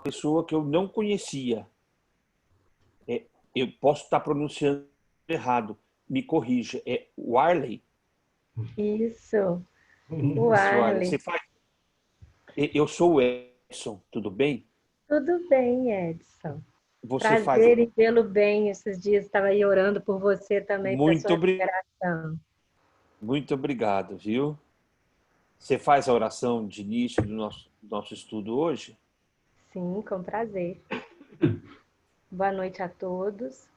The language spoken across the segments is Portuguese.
pessoa que eu não conhecia. Eu posso estar pronunciando errado, me corrija. É Warley? Isso, o Isso, Warley. Arley. Eu sou o Edson, tudo bem? Tudo bem, Edson. Você faz. Prazer em vê-lo bem. Esses dias estava aí orando por você também, para Muito, sua recuperação. muito obrigado, viu? Você faz a oração de início do nosso estudo hoje? Sim, com prazer. Boa noite a todos.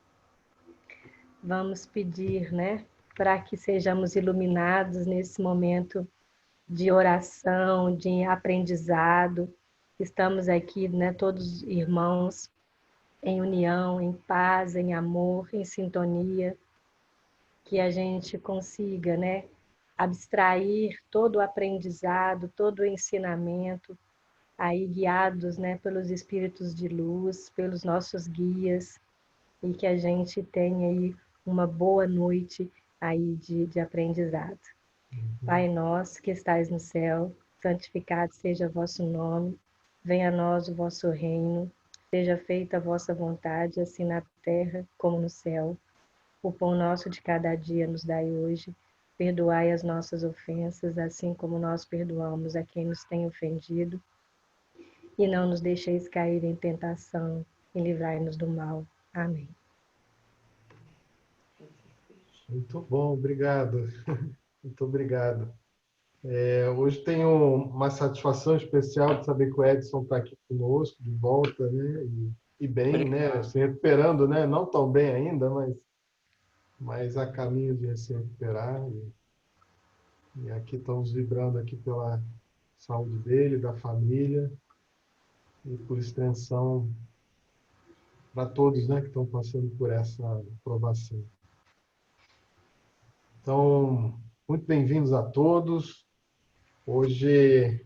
Vamos pedir, né, para que sejamos iluminados nesse momento de oração, de aprendizado. Estamos aqui, né, todos irmãos em união, em paz, em amor, em sintonia, que a gente consiga, né, abstrair todo o aprendizado, todo o ensinamento, aí guiados, né, pelos espíritos de luz, pelos nossos guias, e que a gente tenha aí uma boa noite aí de aprendizado. Pai nosso que estais no céu, santificado seja o vosso nome, venha a nós o vosso reino, seja feita a vossa vontade, assim na terra como no céu. O pão nosso de cada dia nos dai hoje, perdoai as nossas ofensas, assim como nós perdoamos a quem nos tem ofendido, e não nos deixeis cair em tentação, e livrai-nos do mal. Amém. Muito bom, obrigado. Muito obrigado. Hoje tenho uma satisfação especial de saber que o Edson está aqui conosco, de volta, né? E bem, né? Se recuperando, né? Não tão bem ainda, mas a caminho de se recuperar. E aqui estamos vibrando aqui pela saúde dele, da família, e por extensão para todos, né, que estão passando por essa provação. Então, muito bem-vindos a todos. Hoje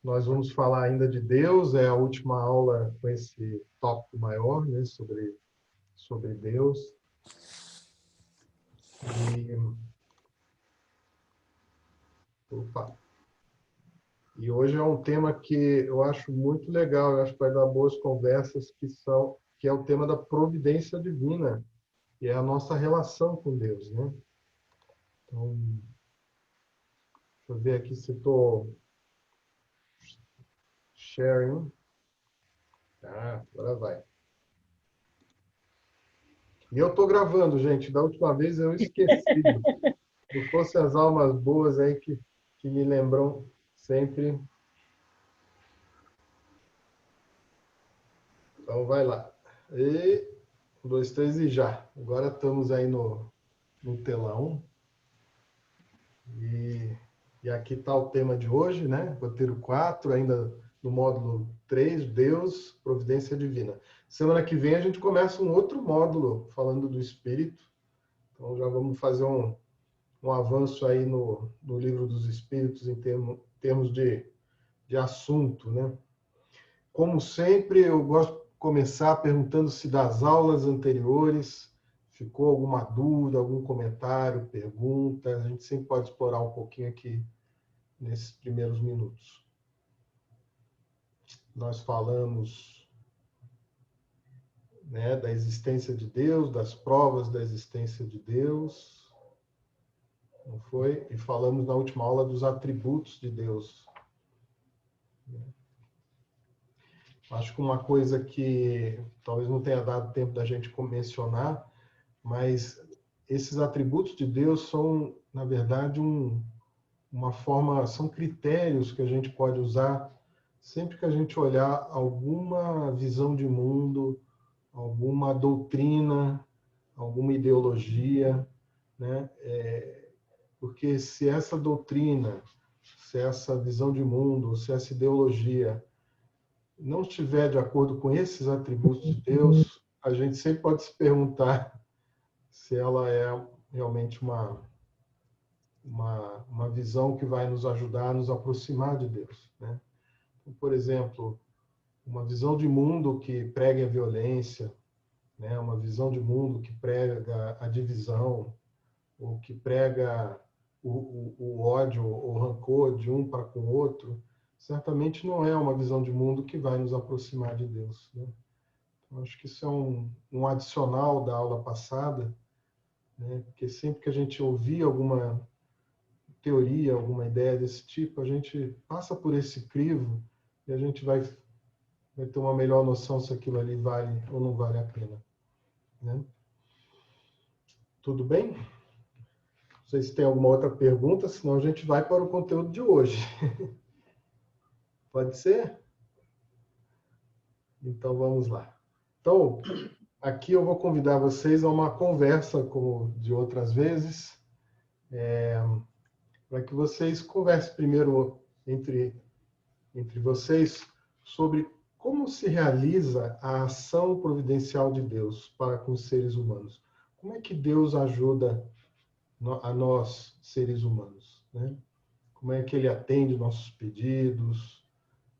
nós vamos falar ainda de Deus, é a última aula com esse tópico maior, né, sobre Deus. E hoje é um tema que eu acho muito legal, eu acho que vai dar boas conversas, que é o tema da providência divina, que é a nossa relação com Deus, né? Então, deixa eu ver aqui se estou sharing. Agora vai. E eu estou gravando, gente. Da última vez eu esqueci. Se fosse as almas boas aí que me lembram sempre. Então, vai lá. E, 1, 2, 3 e já. Agora estamos aí no telão. E aqui está o tema de hoje, né? Roteiro 4, ainda no módulo 3, Deus, Providência Divina. Semana que vem a gente começa um outro módulo falando do Espírito. Então já vamos fazer um avanço aí no livro dos Espíritos em termos de assunto, né? Como sempre, eu gosto de começar perguntando se das aulas anteriores ficou alguma dúvida, algum comentário, pergunta. A gente sempre pode explorar um pouquinho aqui nesses primeiros minutos. Nós falamos, né, da existência de Deus, das provas da existência de Deus, não foi? E falamos na última aula dos atributos de Deus. Acho que uma coisa que talvez não tenha dado tempo da gente mencionar, mas esses atributos de Deus são, na verdade, uma forma, são critérios que a gente pode usar sempre que a gente olhar alguma visão de mundo, alguma doutrina, alguma ideologia, né? Porque se essa doutrina, se essa visão de mundo, se essa ideologia não estiver de acordo com esses atributos de Deus, a gente sempre pode se perguntar se ela é realmente uma visão que vai nos ajudar a nos aproximar de Deus, né? Por exemplo, uma visão de mundo que prega a violência, né? Uma visão de mundo que prega a divisão, ou que prega o ódio, o rancor de um para com o outro, certamente não é uma visão de mundo que vai nos aproximar de Deus, né? Eu acho que isso é um adicional da aula passada, né? Porque sempre que a gente ouvir alguma teoria, alguma ideia desse tipo, a gente passa por esse crivo e a gente vai ter uma melhor noção se aquilo ali vale ou não vale a pena, né? Tudo bem? Não sei se tem alguma outra pergunta, senão a gente vai para o conteúdo de hoje. Pode ser? Então vamos lá. Então, aqui eu vou convidar vocês a uma conversa, como de outras vezes, para que vocês conversem primeiro entre vocês sobre como se realiza a ação providencial de Deus para com os seres humanos. Como é que Deus ajuda a nós, seres humanos, né? Como é que Ele atende nossos pedidos,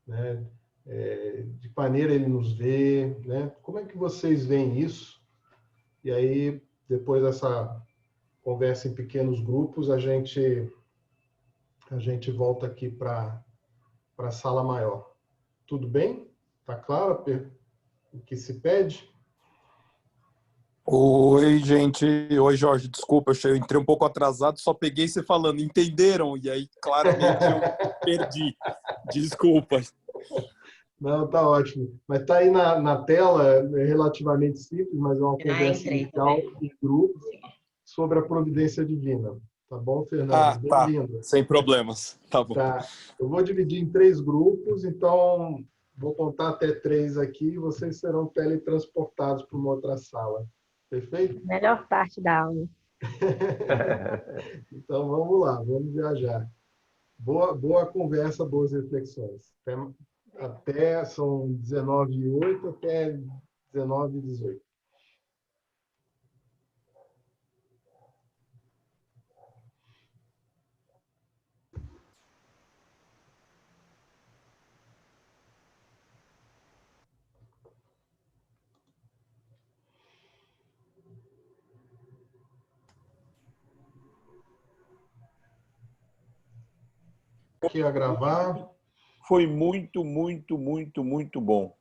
né? De que maneira Ele nos vê, né? Como é que vocês veem isso? E aí, depois dessa conversa em pequenos grupos, a gente volta aqui para a sala maior. Tudo bem? Está claro o que se pede? Oi, gente. Oi, Jorge. Desculpa, eu entrei um pouco atrasado, só peguei você falando. Entenderam? E aí, claramente, eu perdi. Desculpa. Não, tá ótimo. Mas tá aí na tela, é relativamente simples, mas é uma conversa inicial em grupo sobre a providência divina. Tá bom, Fernando? Bem-vindo. Sem problemas. Tá bom. Tá. Eu vou dividir em 3 grupos, então vou contar até 3 aqui e vocês serão teletransportados para uma outra sala. Perfeito? Melhor parte da aula. Então vamos lá, vamos viajar. Boa conversa, boas reflexões. Até são 19h08 até 19h18. Aqui a gravar. Foi muito, muito, muito, muito bom.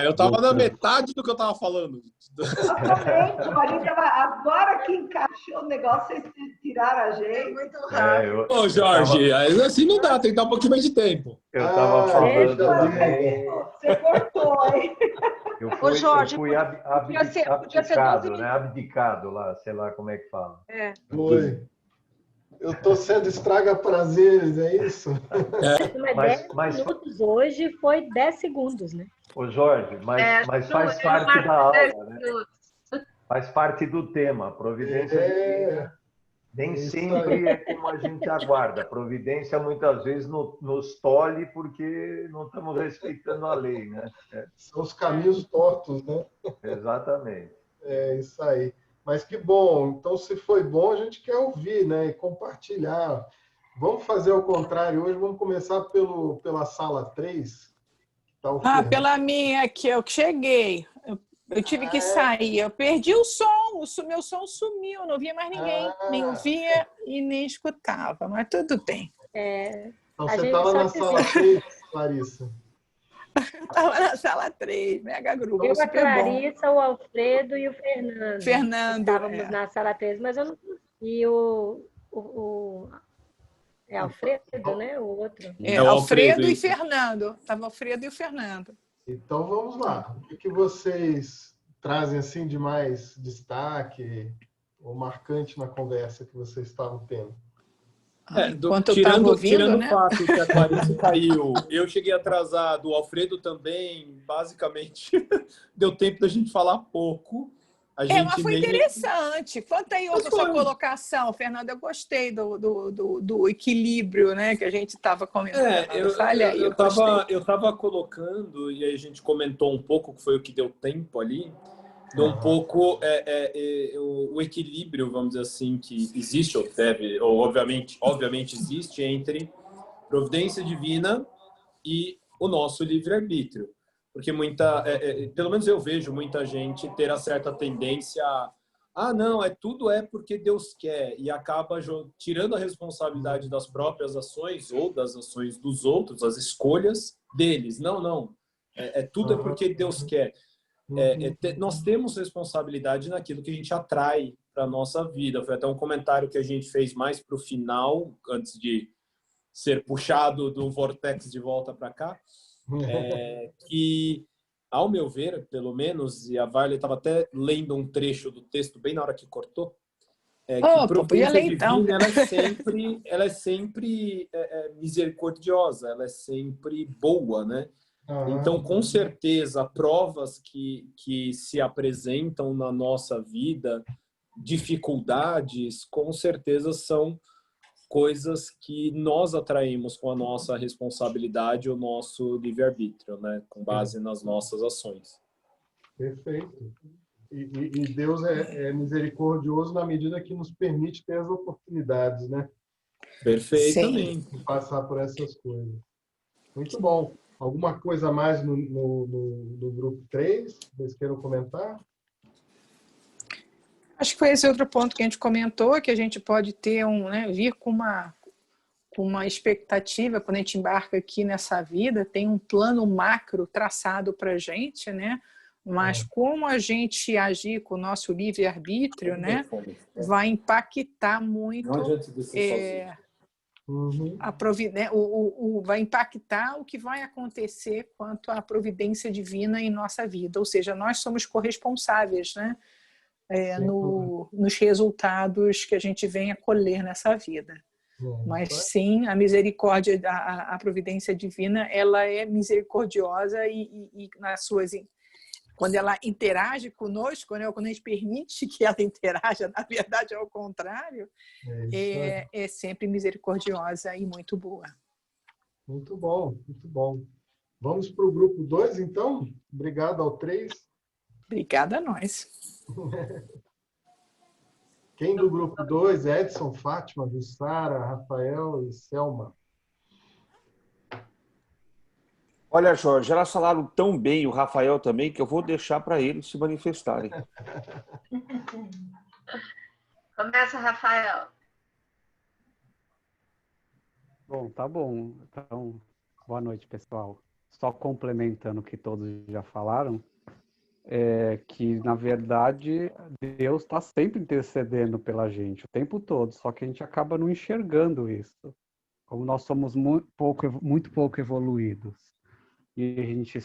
Eu estava na metade do que eu estava falando. Exatamente. Agora que encaixou o negócio, vocês tiraram a gente. Muito rápido. Ô, Jorge, assim não dá, tem que dar um pouquinho mais de tempo. Eu estava falando também. Você cortou, hein? Eu Jorge, fui abdicado, né? Abdicado lá, sei lá como é que fala. Foi. Eu estou sendo estraga-prazeres, é isso? Mas 10 minutos hoje foi 10 segundos, né? Ô, Jorge, mas faz parte da aula, né? Faz parte do tema, providência divina. Nem sempre é como a gente aguarda. A providência muitas vezes nos tolhe porque não estamos respeitando a lei, né? São os caminhos tortos, né? Exatamente. É isso aí. Mas que bom. Então, se foi bom, a gente quer ouvir, né? E compartilhar. Vamos fazer o contrário hoje. Vamos começar pela sala 3. Tá pela minha aqui. Eu cheguei. Eu tive que sair. Eu perdi o som. Meu som sumiu. Não via mais ninguém. Nem ouvia e nem escutava. Mas tudo bem. Então, você estava na sala 3, Larissa. Eu estava na sala 3, mega grupo. Eu, a Clarissa, o Alfredo e o Fernando. Estávamos na sala 3, mas eu não... E é Alfredo, né? O outro. Alfredo e Fernando. Estava Alfredo e o Fernando. Então, vamos lá. O que vocês trazem assim de mais destaque ou marcante na conversa que vocês estavam tendo? Tirando né? o fato que a Clarice caiu, eu cheguei atrasado, o Alfredo também, basicamente, deu tempo da gente falar pouco. Mas foi interessante. Conta aí a sua colocação, Fernando. Eu gostei do equilíbrio, né, que a gente estava comentando. Eu estava colocando, e aí a gente comentou um pouco, que foi o que deu tempo ali, de um pouco o equilíbrio, vamos dizer assim, que existe, ou deve, ou obviamente existe, entre providência divina e o nosso livre-arbítrio. Porque pelo menos eu vejo muita gente ter a certa tendência não, tudo é porque Deus quer, e acaba tirando a responsabilidade das próprias ações ou das ações dos outros, as escolhas deles. Não. Tudo é porque Deus quer. Nós temos responsabilidade naquilo que a gente atrai para a nossa vida. Foi até um comentário que a gente fez mais para o final, antes de ser puxado do vortex de volta para cá, que, ao meu ver, pelo menos, e a Vale estava até lendo um trecho do texto bem na hora que cortou, que providência divina, ela é sempre misericordiosa, ela é sempre boa, né? Então, com certeza, provas que se apresentam na nossa vida, dificuldades, com certeza são coisas que nós atraímos com a nossa responsabilidade, o nosso livre-arbítrio, né? Com base nas nossas ações. Perfeito. E Deus é misericordioso na medida que nos permite ter as oportunidades, né? Perfeitamente. De passar por essas coisas. Muito bom. Alguma coisa a mais no grupo 3? Vocês queiram comentar? Acho que foi esse outro ponto que a gente comentou, que a gente pode ter vir com uma expectativa quando a gente embarca aqui nessa vida, tem um plano macro traçado para a gente, né? Mas como a gente agir com o nosso livre-arbítrio, né, vai impactar muito vai impactar o que vai acontecer quanto à providência divina em nossa vida. Ou seja, nós somos corresponsáveis, né? Nos resultados que a gente vem a colher nessa vida. Mas sim, a misericórdia, a providência divina, ela é misericordiosa e nas suas, quando ela interage conosco, né, quando a gente permite que ela interaja, na verdade é o contrário, é sempre misericordiosa e muito boa. Muito bom, muito bom. Vamos para o grupo 2, então? Obrigado ao 3. Obrigada a nós. Quem do grupo 2? Edson, Fátima, Jussara, Rafael e Selma. Olha, Jorge, elas falaram tão bem, o Rafael também, que eu vou deixar para eles se manifestarem. Começa, Rafael. Bom, tá bom. Então, boa noite, pessoal. Só complementando o que todos já falaram, que, na verdade, Deus está sempre intercedendo pela gente, o tempo todo, só que a gente acaba não enxergando isso. Como nós somos muito pouco evoluídos e a gente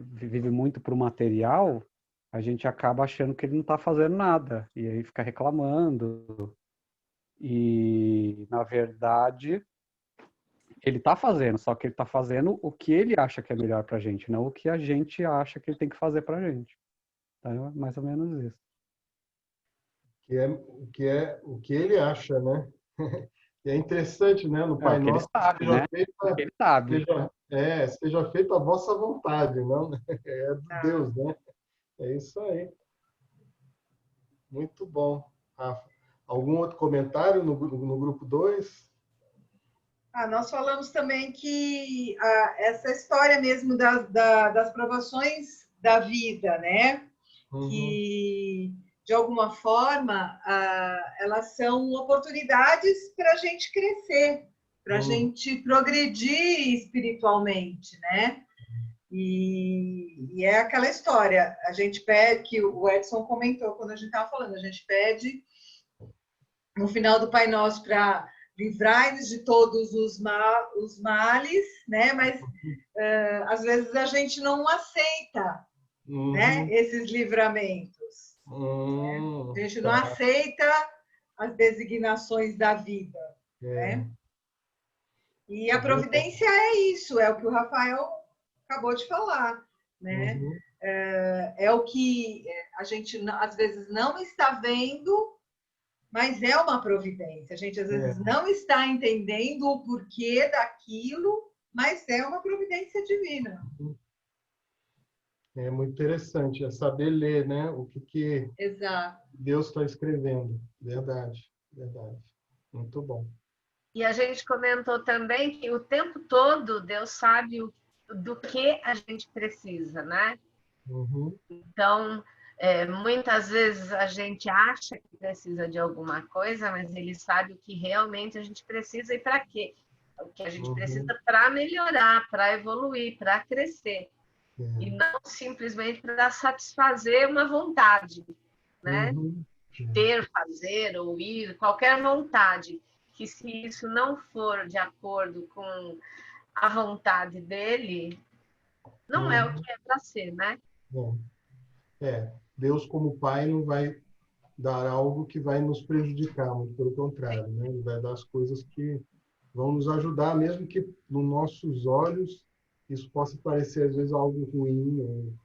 vive muito para o material, a gente acaba achando que ele não está fazendo nada, e aí fica reclamando. E, na verdade, ele está fazendo, só que ele está fazendo o que ele acha que é melhor para a gente, não o que a gente acha que ele tem que fazer para a gente. Então, é mais ou menos isso. O que ele acha, né? E é interessante, né? No Pai Nosso, ele sabe. Seja feita a vossa vontade, não? É de Deus, né? É isso aí. Muito bom, Rafa. Algum outro comentário no grupo 2? Nós falamos também que essa história mesmo das provações da vida, né? Que, de alguma forma, elas são oportunidades para a gente crescer, para a gente progredir espiritualmente, né? E é aquela história, a gente pede, que o Edson comentou quando a gente estava falando, a gente pede no final do Pai Nosso para livrai-nos de todos os males, né? Mas às vezes a gente não aceita, né? Esses livramentos. Né? A gente não aceita as designações da vida, né? E a providência é isso, é o que o Rafael acabou de falar, né? É o que a gente às vezes não está vendo, mas é uma providência. A gente às vezes não está entendendo o porquê daquilo, mas é uma providência divina. É muito interessante, é saber ler, né? O que Deus está escrevendo. Verdade, verdade. Muito bom. E a gente comentou também que o tempo todo Deus sabe do que a gente precisa, né? Então, Muitas vezes a gente acha que precisa de alguma coisa, mas ele sabe o que realmente a gente precisa e para quê. O que a gente precisa para melhorar, para evoluir, para crescer. E não simplesmente para satisfazer uma vontade, né? Ter, fazer ou ir, qualquer vontade. Que se isso não for de acordo com a vontade dele, não é o que é para ser, né? Bom, Deus como Pai não vai dar algo que vai nos prejudicar, muito pelo contrário, né? Ele vai dar as coisas que vão nos ajudar, mesmo que nos nossos olhos isso possa parecer às vezes algo ruim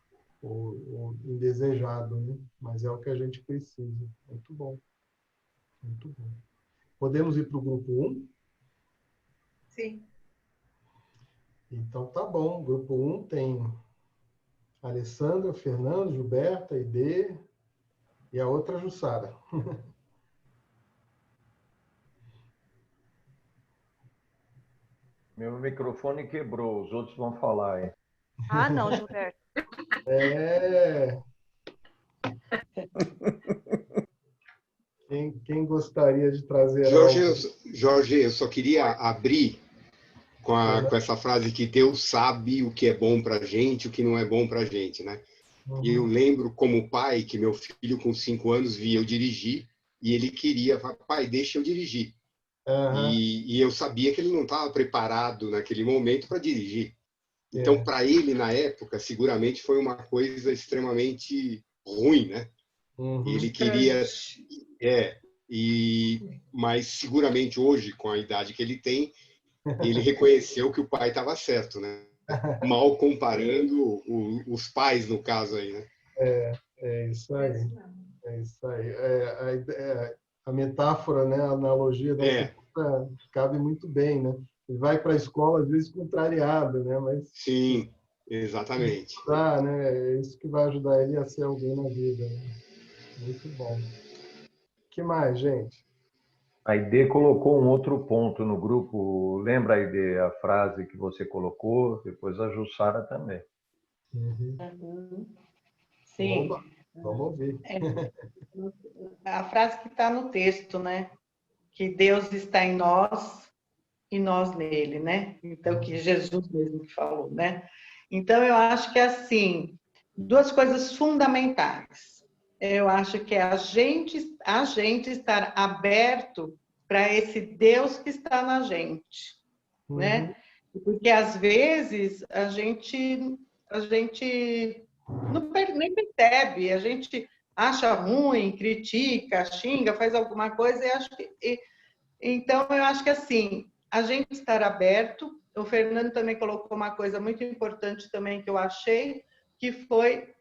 ou indesejado, né? Mas é o que a gente precisa. Muito bom. Muito bom. Podemos ir para o grupo 1? Sim. Então tá bom. O grupo 1 tem Alessandra, Fernando, Gilberta, Aide e a outra Jussara. Meu microfone quebrou, os outros vão falar aí. Ah, não, Gilberto. Quem gostaria de trazer Jorge, eu só queria abrir com essa frase que Deus sabe o que é bom para a gente, o que não é bom para a gente, né? E eu lembro como pai que meu filho com 5 anos via eu dirigir e ele queria, pai, deixa eu dirigir. E eu sabia que ele não estava preparado naquele momento para dirigir. Então, para ele, na época, seguramente foi uma coisa extremamente ruim, né? Ele queria... mas seguramente hoje, com a idade que ele tem, ele reconheceu que o pai estava certo, né? Mal comparando os pais, no caso aí, né? É isso aí. É isso aí. A metáfora, né? A analogia da cabe muito bem, né? Ele vai para a escola, às vezes, contrariado, né? Mas, sim, exatamente. Né? É isso que vai ajudar ele a ser alguém na vida. Né? Muito bom. O que mais, gente? A Aide colocou um outro ponto no grupo. Lembra, Aide, a frase que você colocou? Depois a Jussara também. Sim. Vamos ouvir. A frase que está no texto, né? Que Deus está em nós e nós nele, né? Então, que Jesus mesmo que falou, né? Então, eu acho que, assim, 2 coisas fundamentais. Eu acho que é a gente estar aberto para esse Deus que está na gente, né? Porque, às vezes, a gente nem percebe, a gente acha ruim, critica, xinga, faz alguma coisa, então, eu acho que, assim, a gente estar aberto. O Fernando também colocou uma coisa muito importante também que eu achei, que foi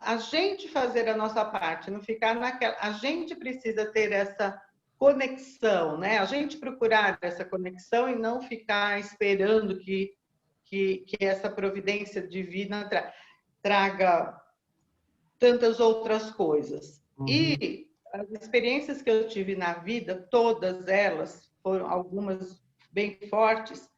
a gente fazer a nossa parte, não ficar naquela... A gente precisa ter essa conexão, né? A gente procurar essa conexão e não ficar esperando que essa providência divina traga tantas outras coisas. E as experiências que eu tive na vida, todas elas, foram algumas bem fortes,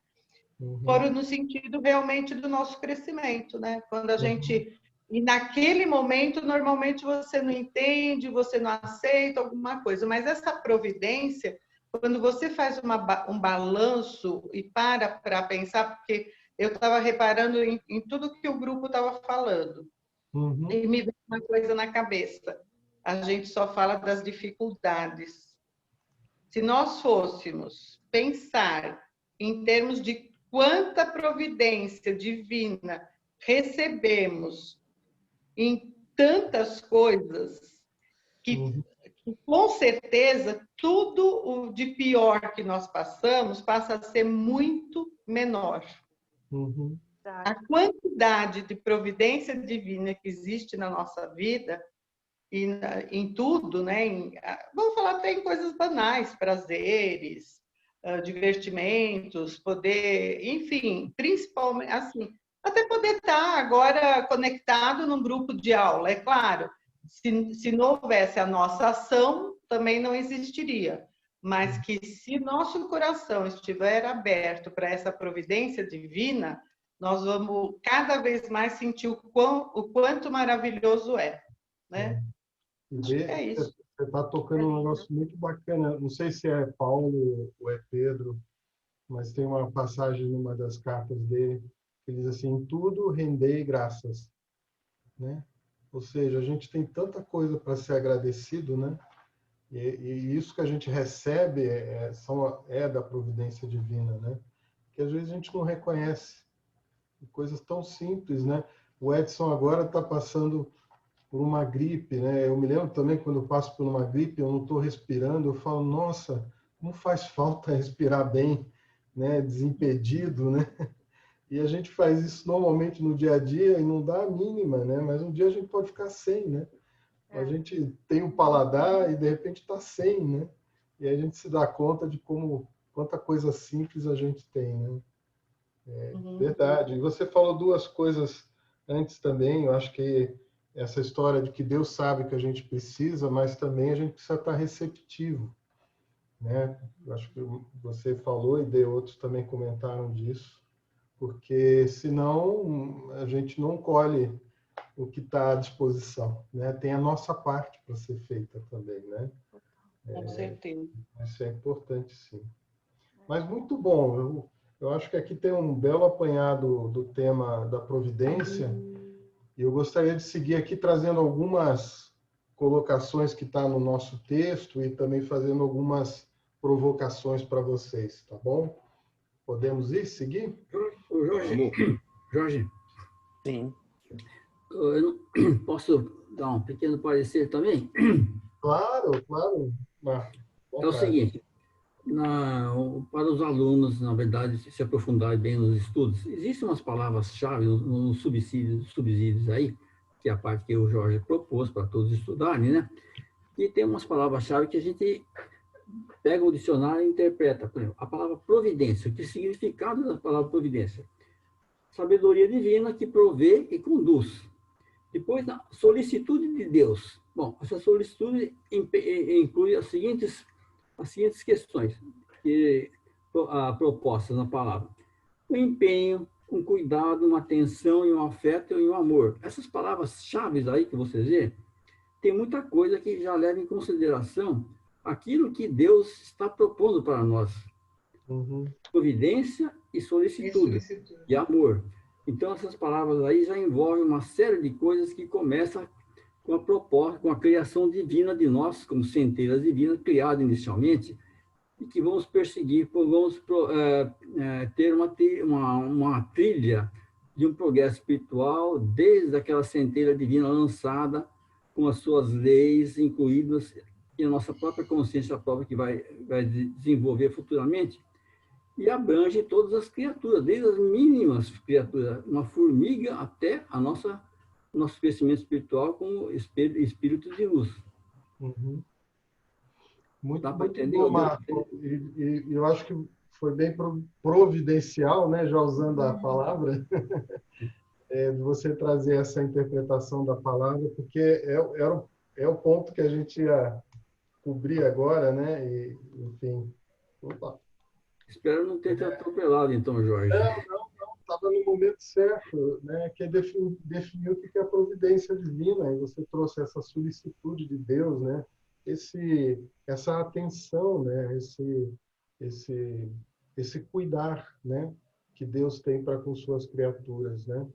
foram no sentido realmente do nosso crescimento, né? Quando a gente... E naquele momento, normalmente você não entende, você não aceita alguma coisa, mas essa providência, quando você faz um balanço e para pensar, porque eu estava reparando em tudo que o grupo estava falando, e me veio uma coisa na cabeça. A gente só fala das dificuldades. Se nós fôssemos pensar em termos de quanta providência divina recebemos em tantas coisas, que com certeza tudo o de pior que nós passamos passa a ser muito menor. A quantidade de providência divina que existe na nossa vida, e em tudo, né? Vamos falar até em coisas banais, prazeres, divertimentos, poder, enfim, principalmente assim, até poder estar agora conectado num grupo de aula. É claro, se não houvesse a nossa ação, também não existiria. Mas que se nosso coração estiver aberto para essa providência divina, nós vamos cada vez mais sentir o quanto maravilhoso é. né? É isso. Você está tocando um negócio muito bacana. Não sei se é Paulo ou é Pedro, mas tem uma passagem numa das cartas dele que diz assim: em tudo rendei graças, né? Ou seja, a gente tem tanta coisa para ser agradecido, né? E isso que a gente recebe é da providência divina, né? Que às vezes a gente não reconhece coisas tão simples, né? O Edson agora está passando por uma gripe, né? Eu me lembro também quando eu passo por uma gripe, eu não estou respirando, eu falo, nossa, como faz falta respirar bem, né? Desimpedido, né? E a gente faz isso normalmente no dia a dia e não dá a mínima, né? Mas um dia a gente pode ficar sem, né? A gente tem o paladar e de repente está sem, né? E aí a gente se dá conta de quanta coisa simples a gente tem, né? Verdade. E você falou duas coisas antes também. Eu acho que essa história de que Deus sabe que a gente precisa, mas também a gente precisa estar receptivo, né? Eu acho que você falou e outros também comentaram disso, porque senão a gente não colhe o que está à disposição, né? Tem a nossa parte para ser feita também, né? Com certeza. Isso é importante, sim. Mas muito bom. Eu acho que aqui tem um belo apanhado do tema da providência, e eu gostaria de seguir aqui trazendo algumas colocações que estão no nosso texto e também fazendo algumas provocações para vocês, tá bom? Podemos seguir? Jorge. Sim. Eu posso dar um pequeno parecer também? Claro. É o seguinte, para os alunos, na verdade, se aprofundarem bem nos estudos, existem umas palavras-chave nos subsídios aí, que é a parte que o Jorge propôs para todos estudarem, né? E tem umas palavras-chave que a gente pega o dicionário e interpreta. Por exemplo, a palavra providência, o que é o significado da palavra providência? Sabedoria divina que provê e conduz. Depois, a solicitude de Deus. Bom, essa solicitude inclui as seguintes questões propostas na palavra: um empenho, um cuidado, uma atenção, e um afeto e um amor. Essas palavras-chave aí que vocês vê, tem muita coisa que já leva em consideração aquilo que Deus está propondo para nós. Providência e solicitude. E amor. Então, essas palavras aí já envolvem uma série de coisas que começam com a proposta, com a criação divina de nós, como centelhas divinas, criadas inicialmente, e que vamos perseguir, vamos ter uma trilha de um progresso espiritual, desde aquela centelha divina lançada, com as suas leis incluídas, e a nossa própria consciência própria que vai desenvolver futuramente, e abrange todas as criaturas, desde as mínimas criaturas, uma formiga até nosso crescimento espiritual como espírito de luz. Muito Dá para entender? bom, Marco. E eu acho que foi bem providencial, né, já usando a palavra, de você trazer essa interpretação da palavra, porque é o ponto que a gente ia cobrir agora, né? E, enfim. Opa. Espero não ter te atropelado, então, Jorge. Não. Estava no momento certo, né? Que é definir o que é a providência divina. E você trouxe essa solicitude de Deus, né? Essa atenção, né? Esse cuidar, né? Que Deus tem para com suas criaturas, né?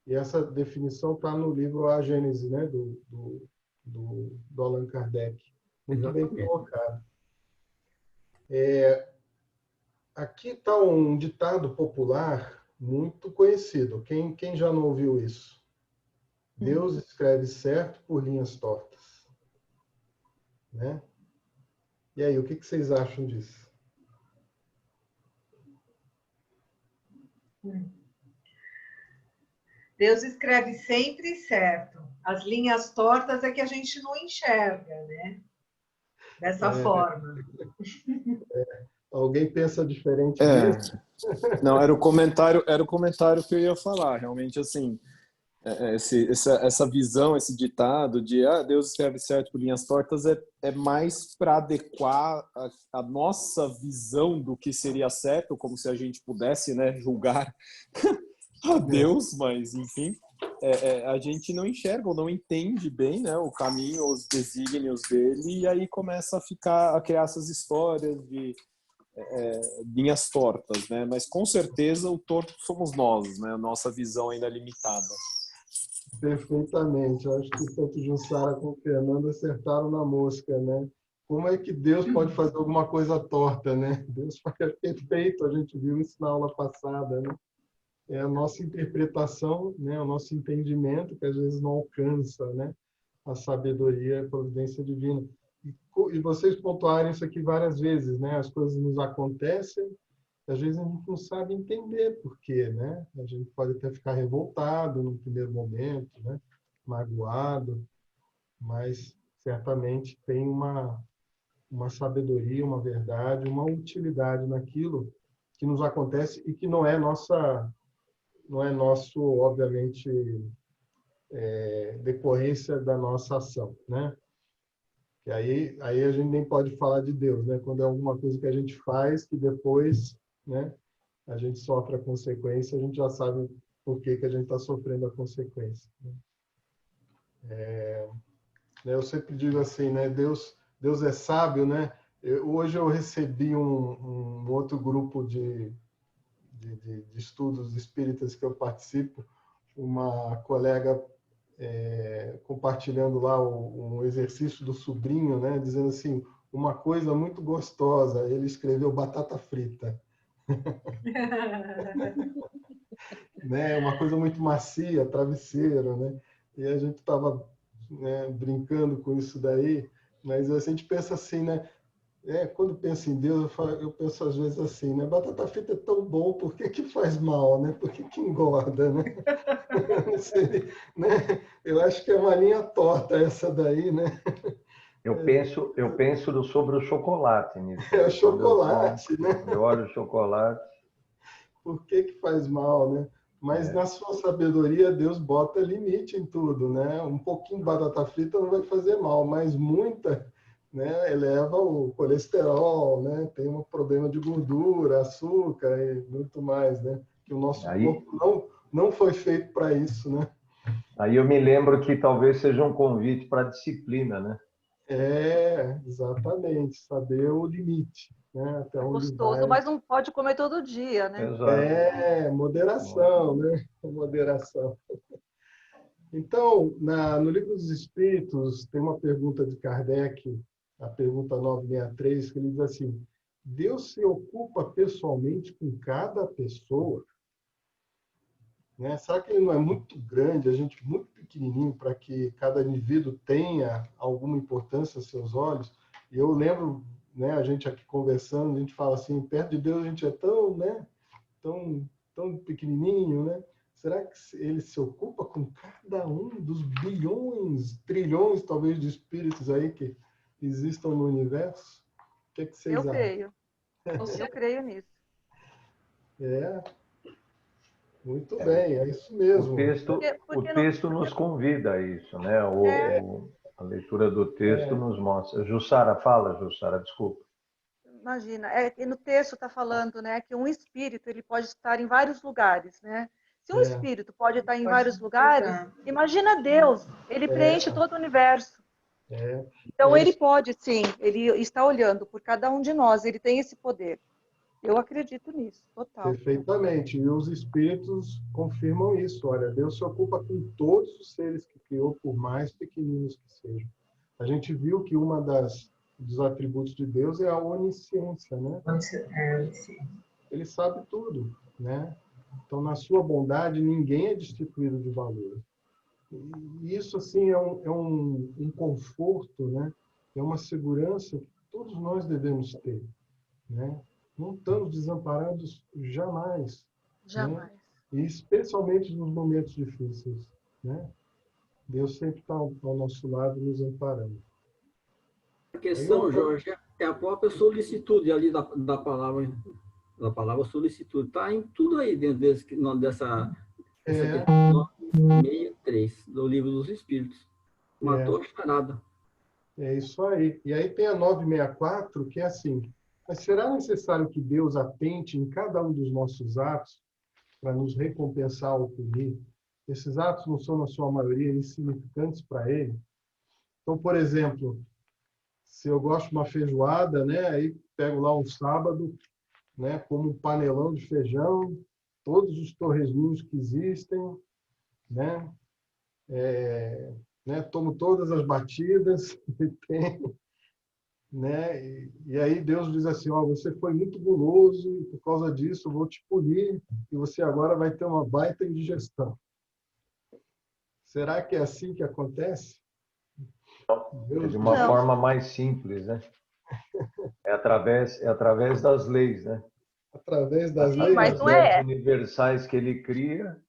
E essa definição está no livro A Gênese, né? Do Allan Kardec. Muito bem colocado. Aqui está um ditado popular muito conhecido. Quem já não ouviu isso? Deus escreve certo por linhas tortas. Né? E aí, o que vocês acham disso? Deus escreve sempre certo. As linhas tortas é que a gente não enxerga, né? Dessa forma. Alguém pensa diferente disso? Não, era o comentário que eu ia falar. Realmente, assim, essa visão, esse ditado de Deus escreve certo por linhas tortas é mais para adequar a nossa visão do que seria certo, como se a gente pudesse, né, julgar a Deus, mas, enfim. a gente não enxerga ou não entende bem, né, o caminho, os desígnios dele, e aí começa a criar essas histórias de linhas tortas, né? Mas com certeza o torto somos nós, né? A nossa visão ainda é limitada. Perfeitamente. Eu acho que tanto Jussara como Fernando acertaram na mosca, né? Como é que Deus pode fazer alguma coisa torta, né? Deus é perfeito, a gente viu isso na aula passada, né? É a nossa interpretação, né? O nosso entendimento que às vezes não alcança, né? A sabedoria e a providência divina. E vocês pontuaram isso aqui várias vezes, né? As coisas nos acontecem, às vezes a gente não sabe entender por quê, né? A gente pode até ficar revoltado no primeiro momento, né? Magoado, mas certamente tem uma sabedoria, uma verdade, uma utilidade naquilo que nos acontece e que não é nosso, obviamente, decorrência da nossa ação, né? E aí a gente nem pode falar de Deus, né? Quando é alguma coisa que a gente faz que depois, né, a gente sofre a consequência, a gente já sabe por que a gente está sofrendo a consequência. Eu sempre digo assim, né? Deus é sábio, né? Hoje eu recebi um outro grupo de estudos espíritas que eu participo, uma colega compartilhando lá um exercício do sobrinho, né, dizendo assim, uma coisa muito gostosa. Ele escreveu batata frita. Né, uma coisa muito macia, travesseiro, né? E a gente estava, né, brincando com isso daí, mas a gente pensa assim, né? Quando penso em Deus, eu penso às vezes assim, né? Batata frita é tão bom, por que faz mal, né? Por que engorda, né? Não sei, né? Eu acho que é uma linha torta essa daí, né? Eu penso sobre o chocolate nisso. É o chocolate, né? Eu olho o chocolate. Por que faz mal, né? Mas na sua sabedoria, Deus bota limite em tudo, né? Um pouquinho de batata frita não vai fazer mal, mas muita, né, eleva o colesterol, né? Tem um problema de gordura, açúcar e muito mais, né? Que o nosso corpo não foi feito para isso, né? Aí eu me lembro que talvez seja um convite para a disciplina, né? Exatamente, saber o limite, né? Até onde gostoso, vai. mas não pode comer todo dia, né? Exato. Moderação, né? Moderação. Então, no Livro dos Espíritos, tem uma pergunta de Kardec, a pergunta 963, que ele diz assim: Deus se ocupa pessoalmente com cada pessoa? Né? Será que ele não é muito grande, a gente muito pequenininho, para que cada indivíduo tenha alguma importância aos seus olhos? E eu lembro, né, a gente aqui conversando, a gente fala assim, perto de Deus a gente é tão, né, tão pequenininho, né? Será que ele se ocupa com cada um dos bilhões, trilhões, talvez, de espíritos aí que existam no universo? O que vocês acham? Eu creio nisso. Muito bem, é isso mesmo. O texto nos convida a isso, né? A leitura do texto nos mostra. Jussara, desculpa. Imagina, no texto está falando, né, que um espírito ele pode estar em vários lugares, né? Se um espírito pode estar em vários lugares, imagina Deus, ele preenche todo o universo. Então ele pode, sim, ele está olhando por cada um de nós, ele tem esse poder. Eu acredito nisso, total. Perfeitamente. E os espíritos confirmam isso. Olha, Deus se ocupa com todos os seres que criou, por mais pequeninos que sejam. A gente viu que dos atributos de Deus é a onisciência, né? Ele sabe tudo, né? Então, na sua bondade, ninguém é destituído de valor. E isso, assim, é um conforto, né? É uma segurança que todos nós devemos ter, né? Não estamos desamparados jamais. Jamais. Né? E especialmente nos momentos difíceis, né? Deus sempre está ao nosso lado, nos amparando. A questão, Jorge, é a própria solicitude ali da palavra solicitude. Está em tudo aí dentro dessa 963 do Livro dos Espíritos. Matou a charada. É isso aí. E aí tem a 964, que é assim: mas será necessário que Deus atente em cada um dos nossos atos para nos recompensar ou punir? esses atos não são, na sua maioria, insignificantes para ele. Então, por exemplo, se eu gosto de uma feijoada, né, aí pego lá um sábado, né, como um panelão de feijão, todos os torresminhos que existem, né, tomo todas as batidas que tem, né, e aí Deus diz assim, ó, você foi muito guloso e por causa disso eu vou te punir e você agora vai ter uma baita indigestão. Será que é assim que acontece? É de uma forma mais simples, né? É através das leis, né? Através das As leis. Mas não é. Universais que ele cria,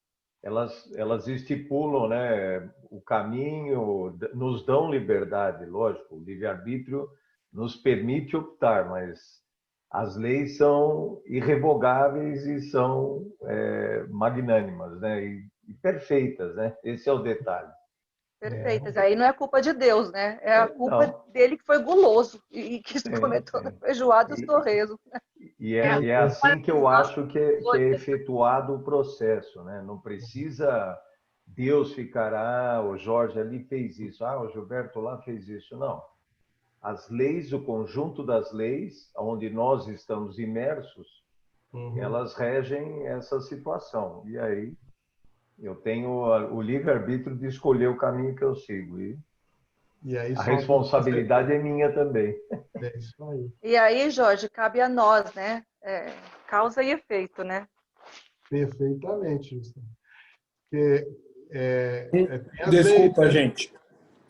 elas estipulam, né, o caminho, nos dão liberdade, lógico. O livre-arbítrio nos permite optar, mas as leis são irrevogáveis e são magnânimas, né? E perfeitas, né? Esse é o detalhe. Perfeitas. Aí não é culpa de Deus, né? É a culpa dele que foi guloso e quis comer toda a feijoada e os torresmos. E é assim que eu acho que é efetuado o processo, né? Não precisa Deus ficar, o Jorge ali fez isso, o Gilberto lá fez isso. Não. As leis, o conjunto das leis, onde nós estamos imersos, elas regem essa situação. E aí eu tenho o livre-arbítrio de escolher o caminho que eu sigo. E aí, a responsabilidade é minha também. É isso aí. E aí, Jorge, cabe a nós, né? Causa e efeito, né? Perfeitamente. Desculpa, leis, gente.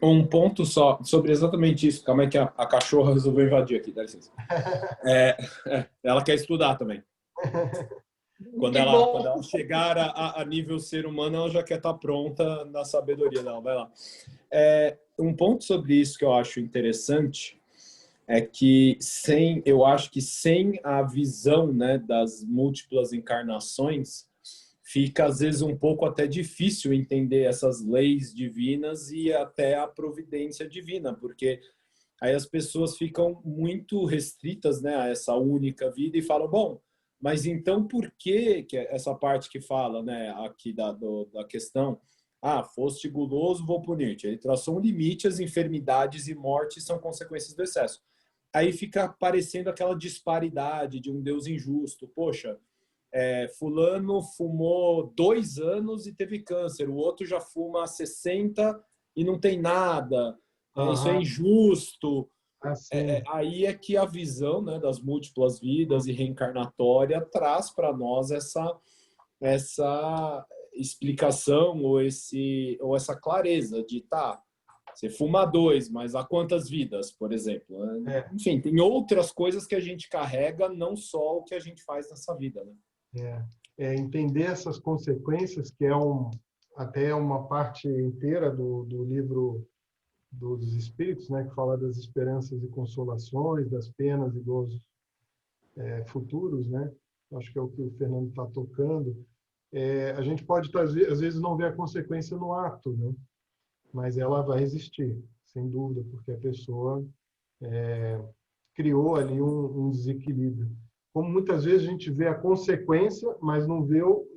Um ponto só sobre exatamente isso. Calma aí que a cachorra resolveu invadir aqui, dá licença. Ela quer estudar também. Quando ela chegar a nível ser humano, ela já quer estar pronta na sabedoria dela. Vai lá. Um ponto sobre isso que eu acho interessante é que eu acho que sem a visão, né, das múltiplas encarnações, fica às vezes um pouco até difícil entender essas leis divinas e até a providência divina, porque aí as pessoas ficam muito restritas, né, a essa única vida e falam, bom, mas então por que essa parte que fala, né, aqui da questão, foste guloso, vou punir-te. Ele traçou um limite, as enfermidades e mortes são consequências do excesso. Aí fica aparecendo aquela disparidade de um Deus injusto. Poxa, fulano fumou 2 anos e teve câncer, o outro já fuma há 60 e não tem nada. Isso é injusto. Aí é que a visão, né, das múltiplas vidas e reencarnatória traz para nós essa explicação ou essa clareza de você fuma 2, mas há quantas vidas, por exemplo? Enfim, tem outras coisas que a gente carrega, não só o que a gente faz nessa vida, né? Entender essas consequências, que até uma parte inteira do livro dos Espíritos, né, que fala das esperanças e consolações, das penas e gozos futuros, né? Acho que é o que o Fernando está tocando. A gente pode, às vezes, não ver a consequência no ato, né? Mas ela vai existir, sem dúvida, porque a pessoa criou ali um desequilíbrio. Como muitas vezes a gente vê a consequência, mas não viu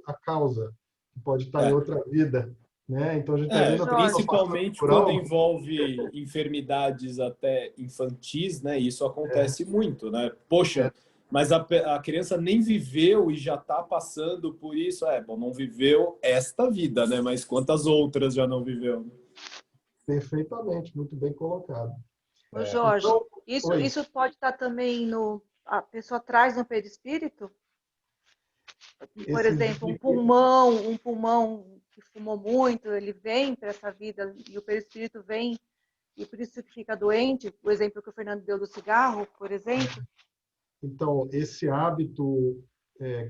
a causa, que pode estar em outra vida. Né? Então, a gente tá vendo principalmente quando envolve enfermidades até infantis, né? Isso acontece muito, né? Poxa, mas a criança nem viveu e já está passando por isso. Bom, não viveu esta vida, né? Mas quantas outras já não viveu? Né? Perfeitamente, muito bem colocado. Ô Jorge, então, isso pode estar também a pessoa traz no perispírito? Por exemplo, um pulmão que fumou muito, ele vem para essa vida e o perispírito vem e por isso que fica doente. O exemplo que o Fernando deu do cigarro, por exemplo. Então, esse hábito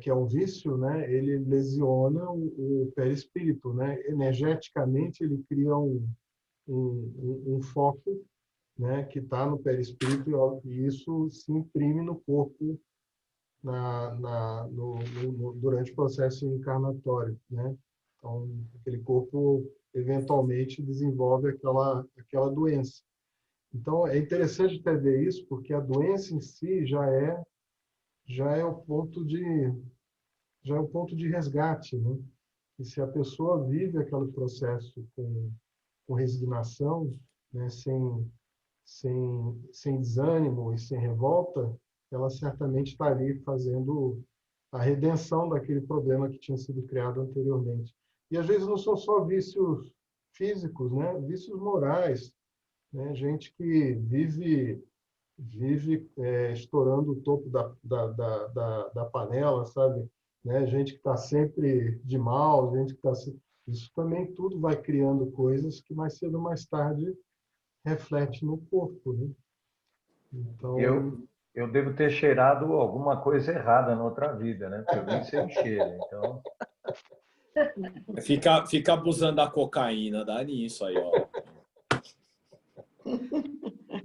que é um vício, né, ele lesiona o perispírito, né? Energeticamente, ele cria um foco, né, que está no perispírito e isso se imprime no corpo durante o processo encarnatório, né? Então, aquele corpo eventualmente desenvolve aquela doença. Então, é interessante até ver isso, porque a doença em si já é o ponto de resgate, né? E se a pessoa vive aquele processo com resignação, né, sem desânimo e sem revolta, ela certamente estaria fazendo a redenção daquele problema que tinha sido criado anteriormente. E às vezes não são só vícios físicos, né? Vícios morais, né? Gente que vive estourando o topo da panela, sabe? Né? Gente que está sempre de mal, gente que está... Isso também tudo vai criando coisas que mais cedo ou mais tarde reflete no corpo, né? Então... Eu devo ter cheirado alguma coisa errada na outra vida, né? Porque eu vim sem cheiro, então... Fica abusando da cocaína, dá nisso aí, ó.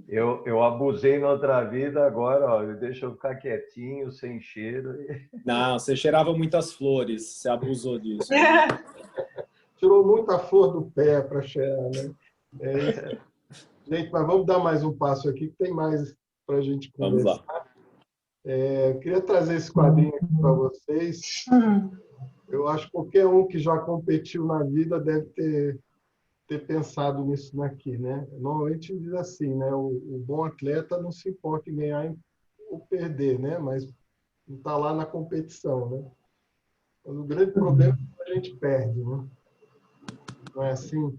Eu abusei na outra vida, agora, ó, deixa eu ficar quietinho, sem cheiro. Não, você cheirava muitas flores, você abusou disso. Tirou muita flor do pé para cheirar, né? É isso. Gente, mas vamos dar mais um passo aqui, que tem mais para a gente conversar. Vamos lá. Eu queria trazer esse quadrinho aqui para vocês. Eu acho que qualquer um que já competiu na vida deve ter pensado nisso daqui, né? Normalmente diz assim, né? O bom atleta não se importa em ganhar ou perder, né? Mas não está lá na competição, né? Mas o grande problema é que a gente perde, né? Não é assim?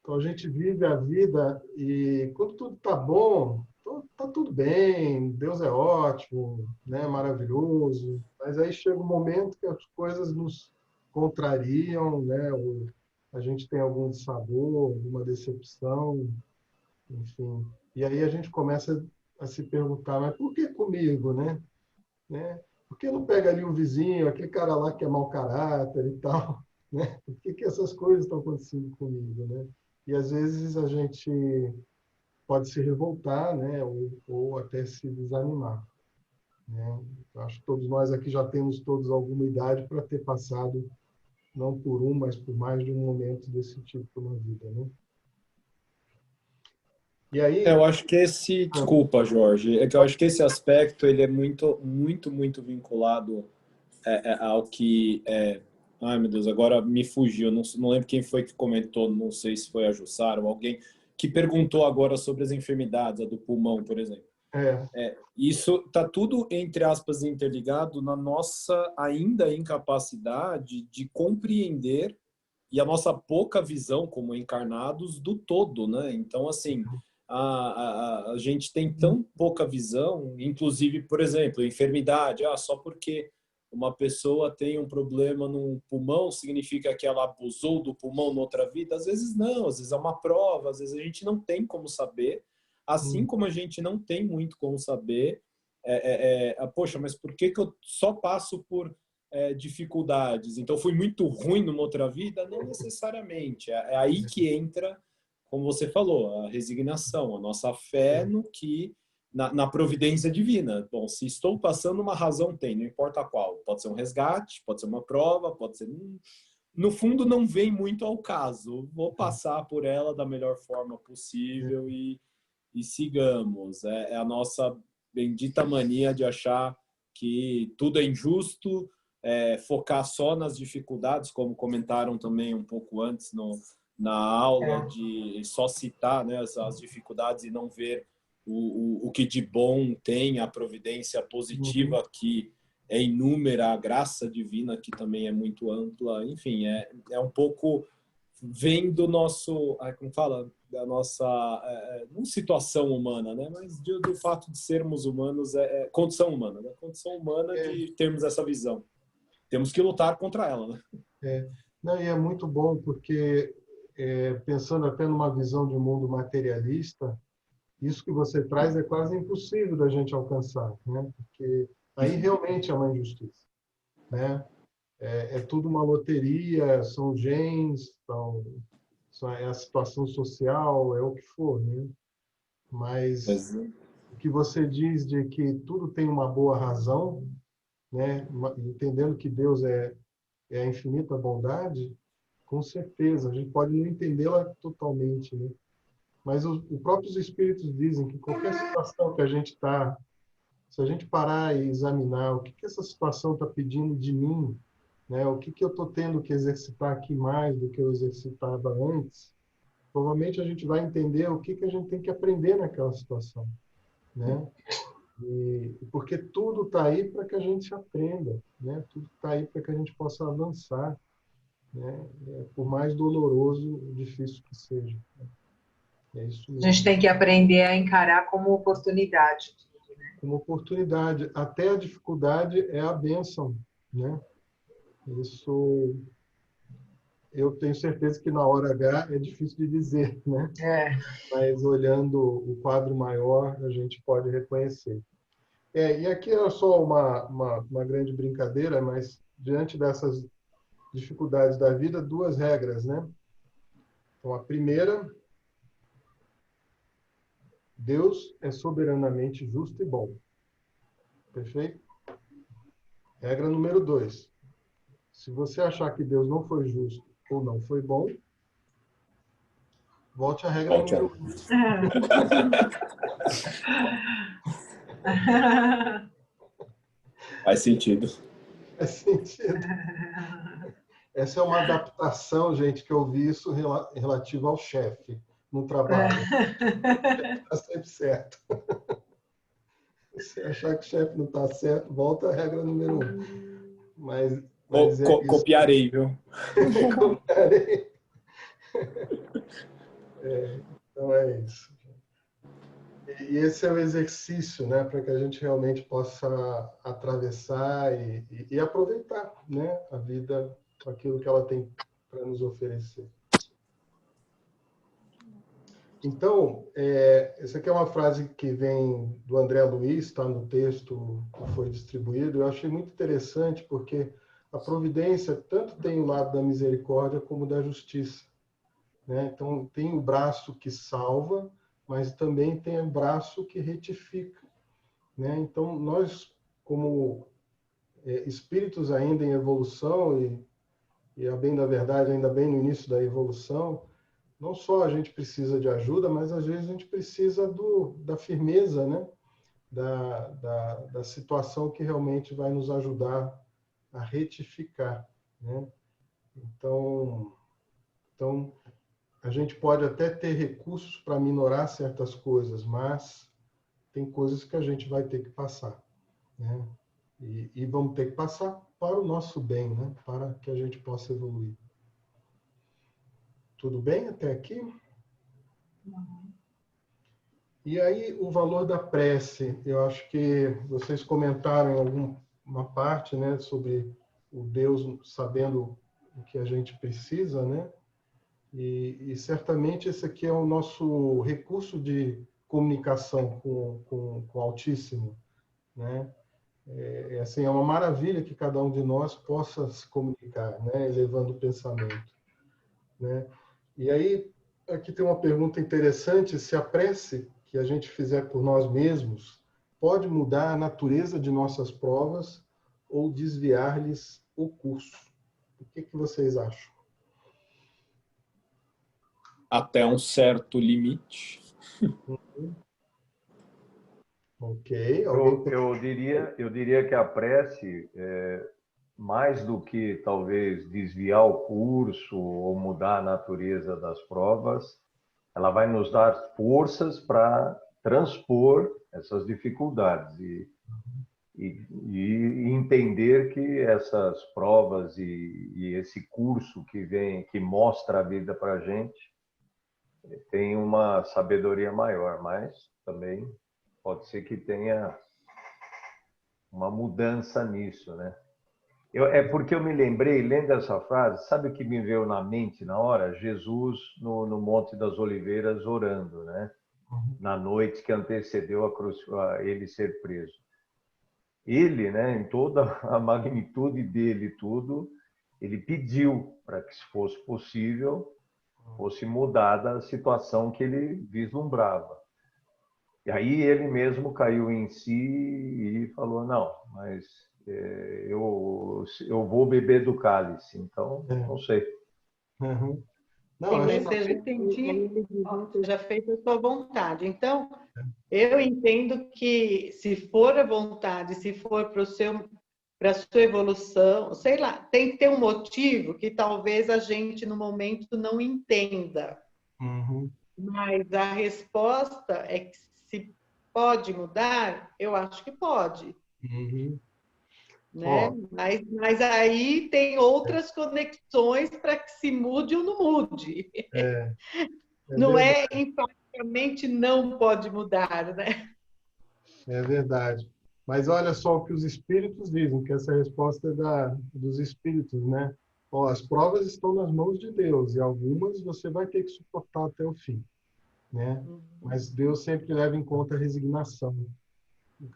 Então a gente vive a vida e quando tudo está bom, tá tudo bem, Deus é ótimo, né? Maravilhoso. Mas aí chega um momento que as coisas nos contrariam, né? Ou a gente tem algum dissabor, alguma decepção, enfim. E aí a gente começa a se perguntar, mas por que comigo, né? Por que não pega ali o vizinho, aquele cara lá que é mau caráter e tal, né? Por que essas coisas estão acontecendo comigo, né? E às vezes a gente pode se revoltar, né? Ou até se desanimar, né? Acho que todos nós aqui já temos todos alguma idade para ter passado não por mas por mais de um momento desse tipo na vida, né? E aí... Eu acho que desculpa, Jorge, é que eu acho que esse aspecto ele é muito, muito, muito vinculado ao que ai, meu Deus, agora me fugiu, não lembro quem foi que comentou, não sei se foi a Jussara ou alguém que perguntou agora sobre as enfermidades, a do pulmão, por exemplo. Isso está tudo, entre aspas, interligado na nossa ainda incapacidade de compreender e a nossa pouca visão como encarnados do todo, né? Então, assim, a gente tem tão pouca visão, inclusive, por exemplo, enfermidade, só porque uma pessoa tem um problema no pulmão significa que ela abusou do pulmão noutra vida? Às vezes não, às vezes é uma prova, às vezes a gente não tem como saber. Assim como a gente não tem muito como saber, poxa, mas por que eu só passo por dificuldades? Então, fui muito ruim numa outra vida? Não necessariamente. É aí que entra, como você falou, a resignação, a nossa fé no que, na providência divina. Bom, se estou passando, uma razão tem, não importa qual. Pode ser um resgate, pode ser uma prova, pode ser... No fundo, não vem muito ao caso. Vou passar por ela da melhor forma possível e sigamos. É a nossa bendita mania de achar que tudo é injusto, focar só nas dificuldades, como comentaram também um pouco antes na aula, de só citar, né, as dificuldades e não ver o que de bom tem, a providência positiva que é inúmera, a graça divina que também é muito ampla. Enfim, é um pouco... vem do nosso, como fala, da nossa não situação humana, né? Mas do fato de sermos humanos, condição humana, né? Condição humana de termos essa visão. Temos que lutar contra ela, né? Não, e é muito bom porque, pensando até numa visão de mundo materialista, isso que você traz é quase impossível da gente alcançar, né? Porque aí realmente é uma injustiça, né? É tudo uma loteria, são genes, é a situação social, é o que for, né? Mas o que você diz de que tudo tem uma boa razão, né? Entendendo que Deus é a infinita bondade, com certeza, a gente pode não entendê-la totalmente, né? Mas os próprios espíritos dizem que qualquer situação que a gente está, se a gente parar e examinar o que essa situação está pedindo de mim, né? O que eu estou tendo que exercitar aqui mais do que eu exercitava antes? Provavelmente a gente vai entender o que a gente tem que aprender naquela situação, né? Porque tudo está aí para que a gente aprenda, né? Tudo está aí para que a gente possa avançar, né? Por mais doloroso e difícil que seja. É isso mesmo. A gente tem que aprender a encarar como oportunidade. Né? Como oportunidade. Até a dificuldade é a bênção, né? Isso eu tenho certeza que na hora H é difícil de dizer, né? Mas olhando o quadro maior, a gente pode reconhecer. E aqui é só uma grande brincadeira, mas diante dessas dificuldades da vida, 2 regras, né? Então, a primeira, Deus é soberanamente justo e bom. Perfeito? Regra número 2. Se você achar que Deus não foi justo ou não foi bom, volte à regra número 1. Faz sentido. Faz sentido. Essa é uma adaptação, gente, que eu vi isso relativo ao chefe no trabalho. Está sempre certo. Se achar que o chefe não está certo, volta à regra número 1. Mas copiarei, viu? Copiarei. Então é isso. E esse é o exercício, né, para que a gente realmente possa atravessar e aproveitar, né, a vida, aquilo que ela tem para nos oferecer. Então, essa aqui é uma frase que vem do André Luiz, está no texto que foi distribuído. Eu achei muito interessante porque a providência tanto tem o lado da misericórdia como da justiça, né? Então, tem o braço que salva, mas também tem o braço que retifica, né? Então, nós, como espíritos ainda em evolução, e a bem da verdade, ainda bem no início da evolução, não só a gente precisa de ajuda, mas às vezes a gente precisa da firmeza, né? Da situação que realmente vai nos ajudar a retificar, né? Então, a gente pode até ter recursos para minorar certas coisas, mas tem coisas que a gente vai ter que passar, né? E vamos ter que passar para o nosso bem, né? Para que a gente possa evoluir. Tudo bem até aqui? E aí, o valor da prece. Eu acho que vocês comentaram em alguma parte, né, sobre o Deus sabendo o que a gente precisa, né? E certamente esse aqui é o nosso recurso de comunicação com o Altíssimo, né? Assim, é uma maravilha que cada um de nós possa se comunicar, né, elevando o pensamento, né? E aí, aqui tem uma pergunta interessante: se a prece que a gente fizer por nós mesmos pode mudar a natureza de nossas provas ou desviar-lhes o curso. O que vocês acham? Até um certo limite. Ok. Eu diria que a prece, mais do que talvez desviar o curso ou mudar a natureza das provas, ela vai nos dar forças para transpor essas dificuldades e entender que essas provas e esse curso que mostra a vida para a gente tem uma sabedoria maior, mas também pode ser que tenha uma mudança nisso, né? Porque eu me lembrei, lendo essa frase, sabe o que me veio na mente na hora? Jesus no Monte das Oliveiras orando, né? Na noite que antecedeu a ele ser preso. Ele, né, em toda a magnitude dele tudo, ele pediu para que, se fosse possível, fosse mudada a situação que ele vislumbrava. E aí ele mesmo caiu em si e falou, não, mas eu vou beber do cálice, então não sei. Uhum. Não, sim, mas seja entendi, seja feita a sua vontade. Então, eu entendo que se for a vontade, se for para para a sua evolução, sei lá, tem que ter um motivo que talvez a gente no momento não entenda. Uhum. Mas a resposta é que se pode mudar, eu acho que pode. Uhum. Né? Mas aí tem outras conexões para que se mude ou não mude. Não é empaticamente não pode mudar, né? É verdade. Mas olha só o que os espíritos dizem, que essa resposta é dos espíritos, né? Ó, as provas estão nas mãos de Deus e algumas você vai ter que suportar até o fim, né? Mas Deus sempre leva em conta a resignação.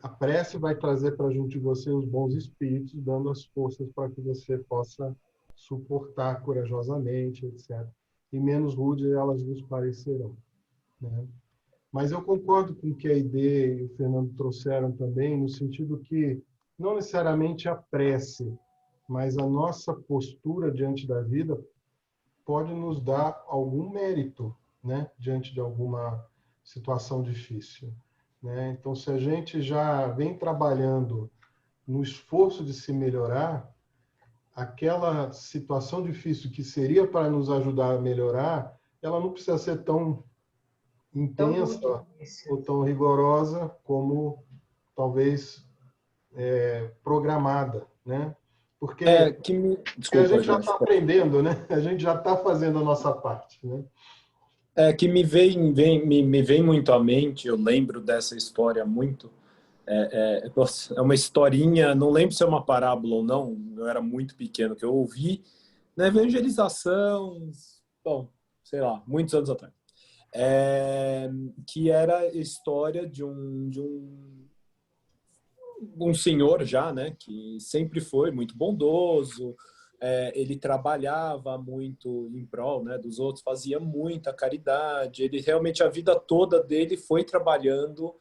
A prece vai trazer para junto de você os bons espíritos, dando as forças para que você possa suportar corajosamente, etc. E menos rude elas vos parecerão, né? Mas eu concordo com o que a Aide e o Fernando trouxeram também, no sentido que não necessariamente a prece, mas a nossa postura diante da vida pode nos dar algum mérito, né, diante de alguma situação difícil, né? Então, se a gente já vem trabalhando no esforço de se melhorar, aquela situação difícil que seria para nos ajudar a melhorar, ela não precisa ser tão intensa ou tão rigorosa como talvez programada, né? Porque Desculpa, a gente já está aprendendo, né? A gente já está fazendo a nossa parte, né? Que me vem muito à mente, eu lembro dessa história muito. É uma historinha, não lembro se é uma parábola ou não, eu era muito pequeno, que eu ouvi na evangelização, bom, sei lá, muitos anos atrás. Que era a história de um senhor já, né, que sempre foi muito bondoso, ele trabalhava muito em prol, né, dos outros, fazia muita caridade, ele realmente a vida toda dele foi trabalhando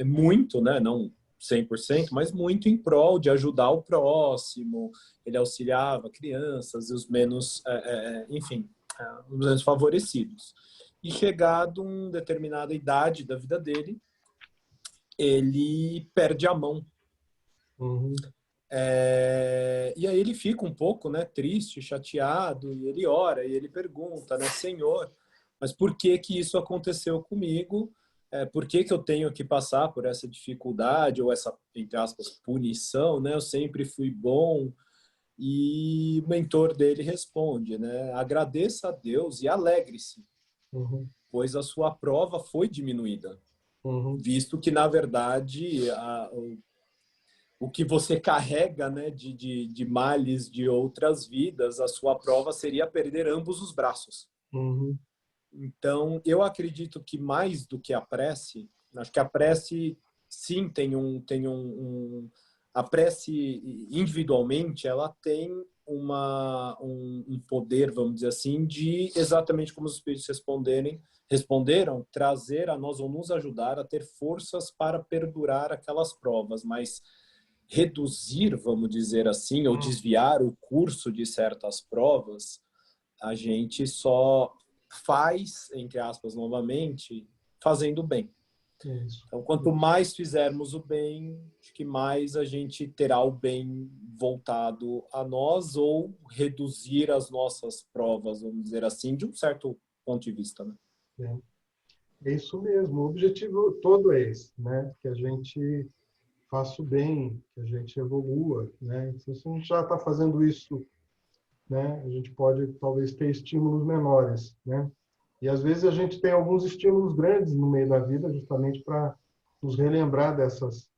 muito, né, não 100%, mas muito em prol de ajudar o próximo, ele auxiliava crianças e os menos, enfim, os menos favorecidos. E chegado uma determinada idade da vida dele, ele perde a mão. Uhum. E aí ele fica um pouco, né, triste, chateado, e ele ora, e ele pergunta, né, Senhor, mas por que que isso aconteceu comigo? Por que que eu tenho que passar por essa dificuldade, ou essa, entre aspas, punição, né? Eu sempre fui bom. E o mentor dele responde, né, agradeça a Deus e alegre-se, pois a sua prova foi diminuída. Visto que, na verdade, o que você carrega, né, de males de outras vidas, a sua prova seria perder ambos os braços. Então, eu acredito que mais do que a prece, acho que a prece, sim, a prece individualmente, ela tem um poder, vamos dizer assim, de, exatamente como os espíritos responderam, trazer a nós ou nos ajudar a ter forças para perdurar aquelas provas, mas reduzir, vamos dizer assim, ou desviar o curso de certas provas, a gente só faz, entre aspas, novamente, fazendo o bem. Então, quanto mais fizermos o bem, acho que mais a gente terá o bem voltado a nós, ou reduzir as nossas provas, vamos dizer assim, de um certo ponto de vista, né? É isso mesmo. O objetivo todo é esse, né? Que a gente faça o bem, que a gente evolua, né? Se a gente já está fazendo isso, né? A gente pode talvez ter estímulos menores, né? E às vezes a gente tem alguns estímulos grandes no meio da vida, justamente para nos relembrar dessas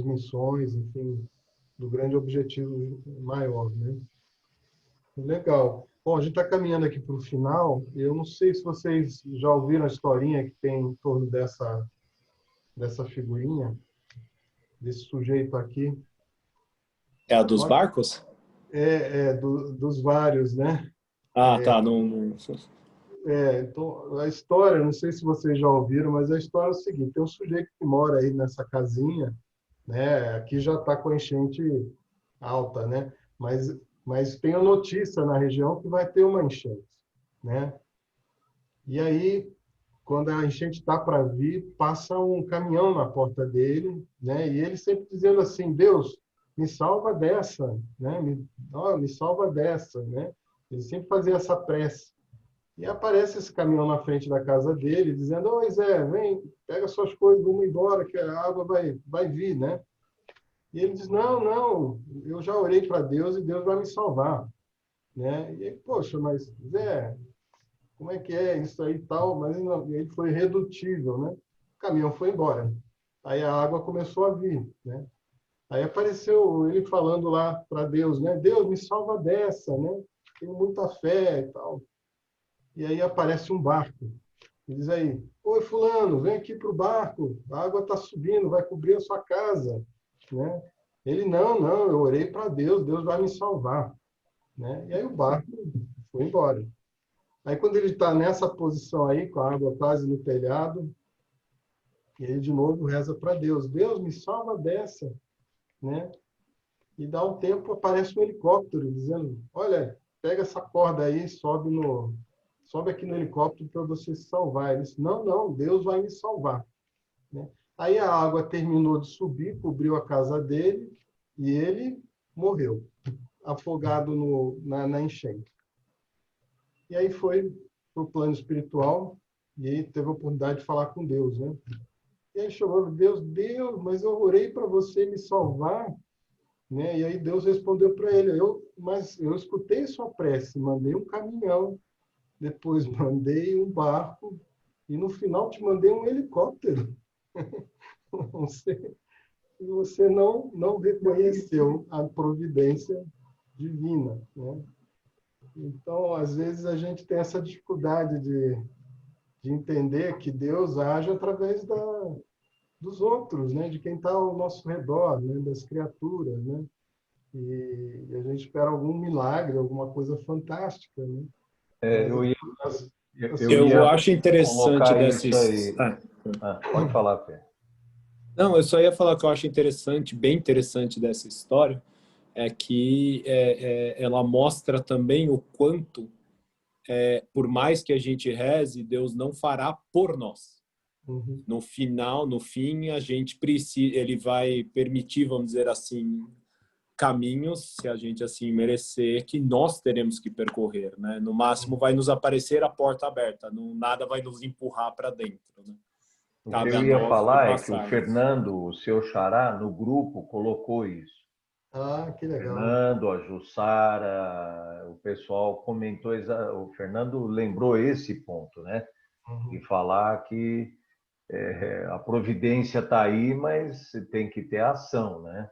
missões, enfim, do grande objetivo maior, né? Legal. Bom, a gente está caminhando aqui para o final. Eu não sei se vocês já ouviram a historinha que tem em torno dessa figurinha, desse sujeito aqui. É a dos barcos? Dos vários, né? Tá. Então, a história, não sei se vocês já ouviram, mas a história é o seguinte: tem um sujeito que mora aí nessa casinha, né? Aqui já está com a enchente alta, né? Mas tem a notícia na região que vai ter uma enchente, né? E aí, quando a enchente está para vir, passa um caminhão na porta dele, né? E ele sempre dizendo assim: Deus, me salva dessa, né? Me salva dessa, né? Ele sempre fazia essa prece. E aparece esse caminhão na frente da casa dele, dizendo: "Ô, Zé, vem, pega suas coisas, vamos embora, que a água vai vir, né?" E ele diz: não, eu já orei para Deus e Deus vai me salvar, né? E aí, poxa, mas Zé, como é que é isso aí e tal? Mas ele foi irredutível, né? O caminhão foi embora. Aí a água começou a vir, né? Aí apareceu ele falando lá para Deus, né? "Deus, me salva dessa, né? Tenho muita fé e tal." E aí aparece um barco. E diz aí: "Oi, fulano, vem aqui para o barco. A água está subindo, vai cobrir a sua casa." Né? Ele: não, eu orei para Deus, Deus vai me salvar. Né? E aí o barco foi embora. Aí quando ele está nessa posição aí, com a água quase no telhado, ele de novo reza para Deus: "Deus, me salva dessa." Né? E dá um tempo, aparece um helicóptero dizendo: "Olha, pega essa corda aí, sobe aqui no helicóptero para você se salvar." Ele disse: não, Deus vai me salvar. Né? Aí a água terminou de subir, cobriu a casa dele e ele morreu, afogado na enchente. E aí foi para o plano espiritual e aí teve a oportunidade de falar com Deus. Né? E aí chegou: Deus, mas eu orei para você me salvar. Né? E aí Deus respondeu para ele: mas eu escutei sua prece, mandei um caminhão, depois mandei um barco e no final te mandei um helicóptero. Você não reconheceu a providência divina. Né? Então, às vezes, a gente tem essa dificuldade de entender que Deus age através dos outros, né? De quem está ao nosso redor, né? Das criaturas. Né? E a gente espera algum milagre, alguma coisa fantástica. Né? Eu acho interessante desses... pode falar, Pé. Não, eu só ia falar que eu acho bem interessante dessa história, é que ela mostra também o quanto, por mais que a gente reze, Deus não fará por nós. Uhum. No fim, a gente precisa, ele vai permitir, vamos dizer assim, caminhos, se a gente assim merecer, que nós teremos que percorrer, né? No máximo vai nos aparecer a porta aberta, nada vai nos empurrar para dentro, né? O que eu ia falar é que o Fernando, o seu xará, no grupo colocou isso. Ah, que legal. Fernando, a Jussara, o pessoal comentou, o Fernando lembrou esse ponto, né? Uhum. E falar que a providência está aí, mas tem que ter ação, né?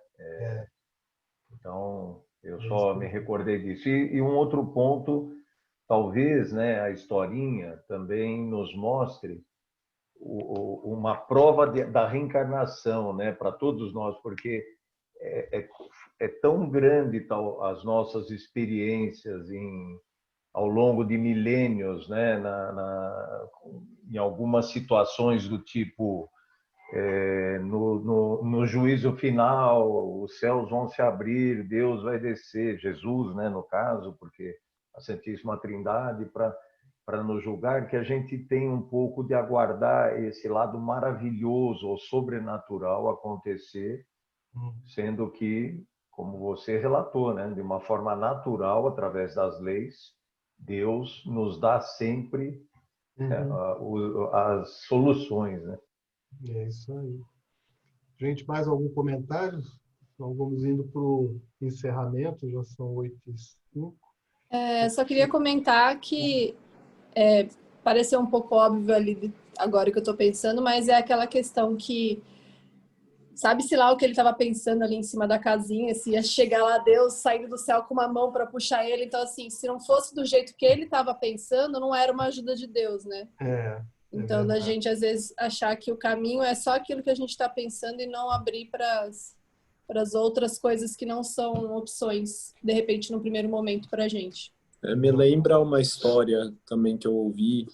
Então, eu só me recordei disso. E um outro ponto, talvez, né, a historinha também nos mostre uma prova da reencarnação, né, para todos nós, porque é tão grande as nossas experiências ao longo de milênios, né, em algumas situações do tipo no juízo final, os céus vão se abrir, Deus vai descer, Jesus, né, no caso, porque a Santíssima Trindade para nos julgar, que a gente tem um pouco de aguardar esse lado maravilhoso ou sobrenatural acontecer, sendo que, como você relatou, né, de uma forma natural, através das leis, Deus nos dá sempre as soluções, né? É isso aí. Gente, mais algum comentário? Então, vamos indo para o encerramento, já são 8h05. Só queria comentar que pareceu um pouco óbvio ali agora que eu estou pensando, mas é aquela questão que sabe-se lá o que ele estava pensando ali em cima da casinha, se ia chegar lá Deus saindo do céu com uma mão para puxar ele. Então, assim, se não fosse do jeito que ele estava pensando, não era uma ajuda de Deus, né? Então, da gente, às vezes, achar que o caminho é só aquilo que a gente está pensando e não abrir para as outras coisas que não são opções, de repente, no primeiro momento para a gente. Me lembra uma história também que eu ouvi,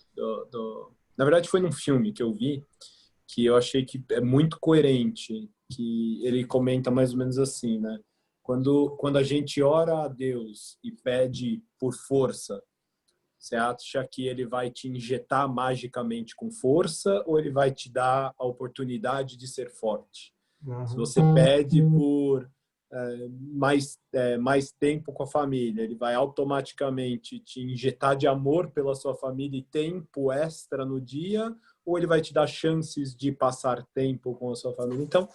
na verdade foi num filme que eu vi, que eu achei que é muito coerente, que ele comenta mais ou menos assim, né? Quando a gente ora a Deus e pede por força, você acha que ele vai te injetar magicamente com força ou ele vai te dar a oportunidade de ser forte? Se você pede mais tempo com a família, ele vai automaticamente te injetar de amor pela sua família e tempo extra no dia, ou ele vai te dar chances de passar tempo com a sua família? Então,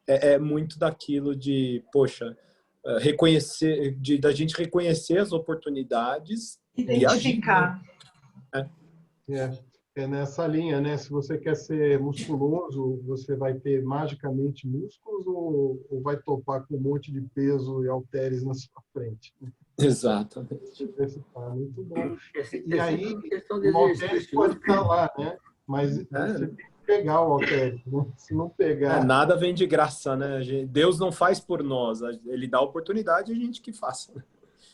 é muito daquilo de, poxa, reconhecer, da gente reconhecer as oportunidades e agir. É nessa linha, né? Se você quer ser musculoso, você vai ter magicamente músculos ou vai topar com um monte de peso e halteres na sua frente? Exatamente. Muito bom. E É aí, questão de o halteres exercício, pode né? estar lá, né? Mas você tem que pegar o halteres, né? Se não pegar... Nada vem de graça, né? Deus não faz por nós, ele dá a oportunidade e a gente que faça.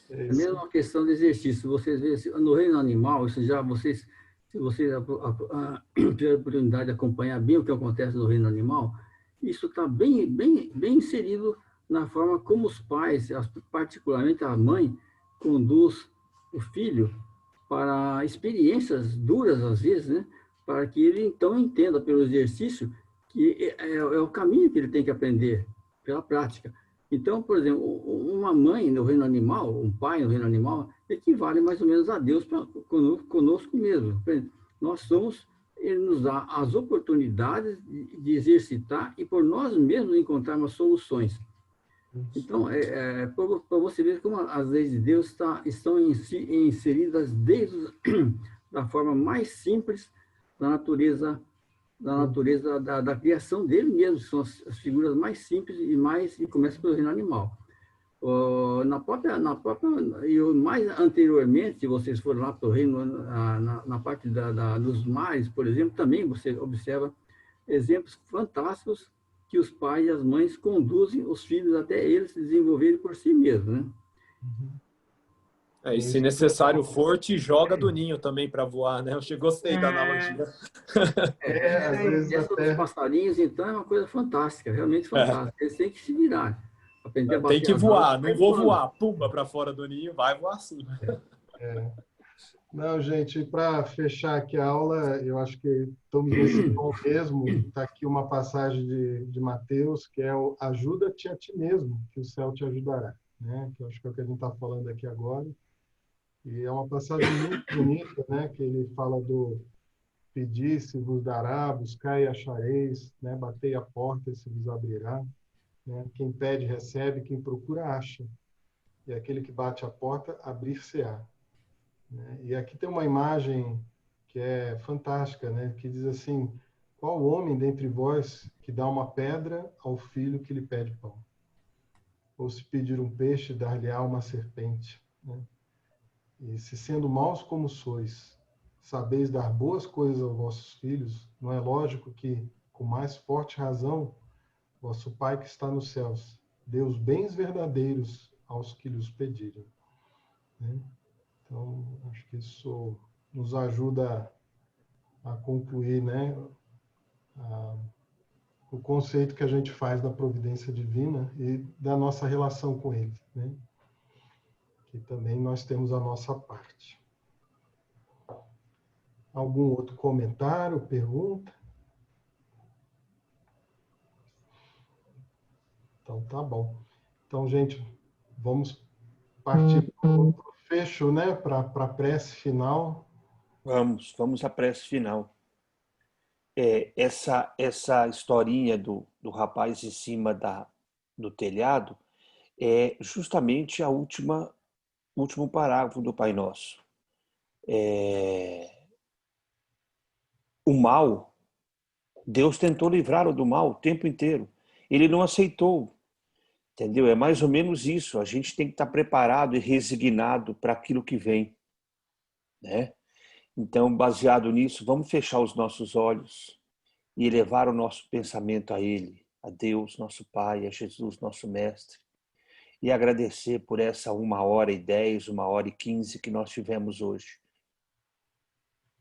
É mesmo uma questão de exercício. Vocês veem, no reino animal, isso já vocês, se vocês tiverem a oportunidade de acompanhar bem o que acontece no reino animal, isso está bem inserido na forma como os pais, particularmente a mãe, conduz o filho para experiências duras, às vezes, né? Para que ele, então, entenda pelo exercício que é o caminho que ele tem que aprender, pela prática. Então, por exemplo, uma mãe no reino animal, um pai no reino animal, equivale mais ou menos a Deus conosco mesmo. Nós somos, ele nos dá as oportunidades de exercitar e por nós mesmos encontrarmos soluções. Então, para você ver como as leis de Deus estão inseridas desde da forma mais simples da natureza da criação dele mesmo, são as figuras mais simples e começa pelo reino animal. Na própria e mais anteriormente, se vocês forem lá para o reino, na parte dos mares, por exemplo, também você observa exemplos fantásticos que os pais e as mães conduzem os filhos até eles se desenvolverem por si mesmos, né? E se necessário for, te joga do ninho também para voar, né? Eu gostei da analogia. Às vezes dos passarinhos, então, é uma coisa fantástica, realmente fantástica. Eles têm que se virar. Aprender a bater tem que voar, não vou voar, pumba para fora do ninho, vai voar sim. Não, gente, para fechar aqui a aula, eu acho que estamos nesse tom mesmo. Está aqui uma passagem de Mateus, que é o ajuda-te a ti mesmo, que o céu te ajudará, né? Que eu acho que é o que a gente está falando aqui agora. E é uma passagem muito bonita, né? Que ele fala do pedir se vos dará, buscai e achareis, né? Batei a porta e se vos abrirá, né? Quem pede recebe, quem procura acha. E aquele que bate a porta abrir-se-á. Né? E aqui tem uma imagem que é fantástica, né? Que diz assim: qual homem dentre vós que dá uma pedra ao filho que lhe pede pão? Ou se pedir um peixe, dar-lhe-á uma serpente, né? E se sendo maus como sois, sabeis dar boas coisas aos vossos filhos, não é lógico que, com mais forte razão, vosso Pai que está nos céus dê os bens verdadeiros aos que lhes pedirem, né? Então, acho que isso nos ajuda a concluir, né, o conceito que a gente faz da providência divina e da nossa relação com ele, né? Que também nós temos a nossa parte. Algum outro comentário, pergunta? Então, tá bom. Então, gente, vamos partir para o fecho, né? Para a prece final. Vamos à prece final. Essa historinha do rapaz em cima do telhado é justamente o último parágrafo do Pai Nosso. O mal, Deus tentou livrá-lo do mal o tempo inteiro. Ele não aceitou, entendeu? É mais ou menos isso. A gente tem que estar preparado e resignado para aquilo que vem, né? Então, baseado nisso, vamos fechar os nossos olhos e elevar o nosso pensamento a Ele, a Deus, nosso Pai, a Jesus, nosso Mestre, e agradecer por essa 1h10, 1h15 que nós tivemos hoje.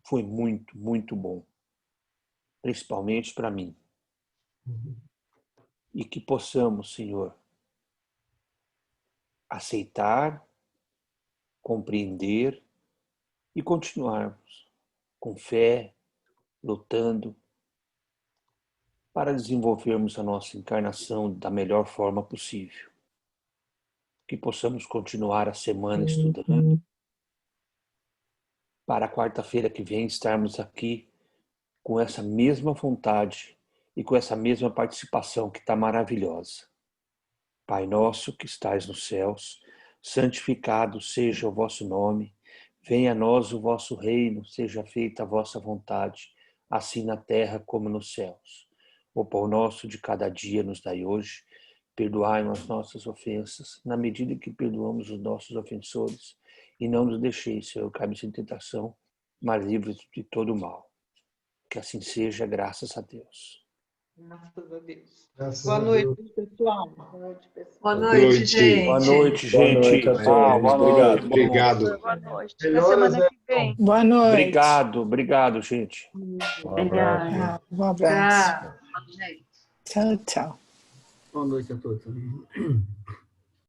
Foi muito, muito bom, principalmente para mim. E que possamos, Senhor, aceitar, compreender e continuarmos com fé, lutando, para desenvolvermos a nossa encarnação da melhor forma possível. que possamos continuar a semana estudando, para a quarta-feira que vem estarmos aqui com essa mesma vontade e com essa mesma participação que está maravilhosa. Pai nosso que estais nos céus, santificado seja o vosso nome, venha a nós o vosso reino, seja feita a vossa vontade, assim na terra como nos céus. O pão nosso de cada dia nos dai hoje, perdoai-nos as nossas ofensas, na medida que perdoamos os nossos ofensores, e não nos deixeis, Senhor, cairmos em tentação, mas livre-nos de todo o mal. Que assim seja, graças a Deus. Graças a Deus. Boa noite, pessoal. Boa noite, gente. Boa noite, gente. Boa noite a todos. Obrigado. Obrigado. Boa noite. Até semana que vem. Boa noite. Obrigado, gente. Obrigado. Um abraço. Gente. Tchau, tchau. Boa noite a todos.